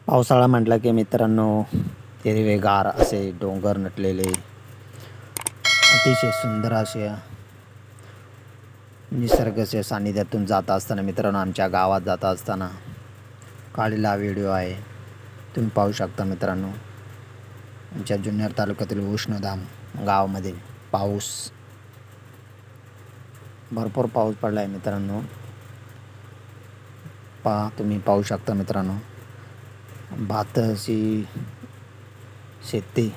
पावसाळा म्हटलं की मित्रांनो हिरवेगार असे डोंगर नटलेले अतिशय सुंदर असे निसर्गाच्या सानिध्यातून जात असताना मित्रांनो, आमच्या गावात जात असताना काढलेला व्हिडिओ आहे. तुम्ही पाहू शकता मित्रांनो, आमच्या जुन्नर तालुक्यातील उष्णधाम गावामध्ये भरपूर पाऊस पडला आहे मित्रांनो. तुम्ही पाहू शकता मित्रांनो, भाताची शेती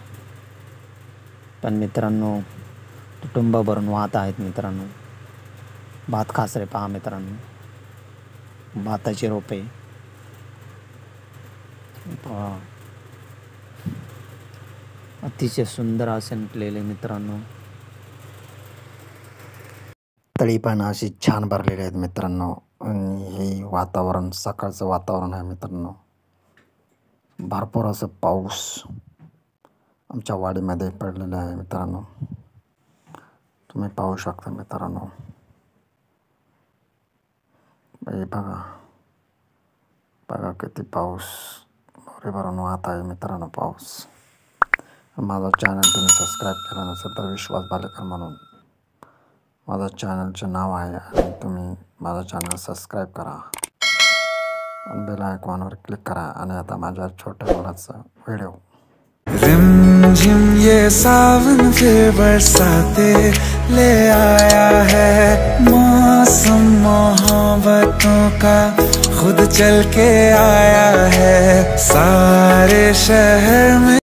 पण मित्रांनो कुटुंब भरून वाहत आहेत मित्रांनो. भात खासरे पहा मित्रांनो, भाताची रोपे पहा, अतिशय सुंदर असे नटलेले मित्रांनो. तळी पण अशी छान भरलेली आहेत मित्रांनो. आणि हे वातावरण सकाळचं वातावरण आहे मित्रांनो. भरपूर असं पाऊस आमच्या वाडीमध्ये पडलेला आहे मित्रांनो. तुम्ही पाहू शकता मित्रांनो. हे बघा किती पाऊस भरून वाहत आहे मित्रांनो. पाऊस. माझा चॅनल तुम्ही सबस्क्राईब केला नसेल तर विश्वास भालेकर म्हणून माझं चॅनलचे नाव आहे, आणि तुम्ही माझं चॅनल सबस्क्राईब करा, बेल आयकॉनवर क्लिक करा. आणि आता माझ्या छोट्या मुलाचा व्हिडिओ. रिमझिम ये सावन फिर बरसाते ले आया है, मौसम मोहब्बतों का खुद चल के आया है सारे शहर में.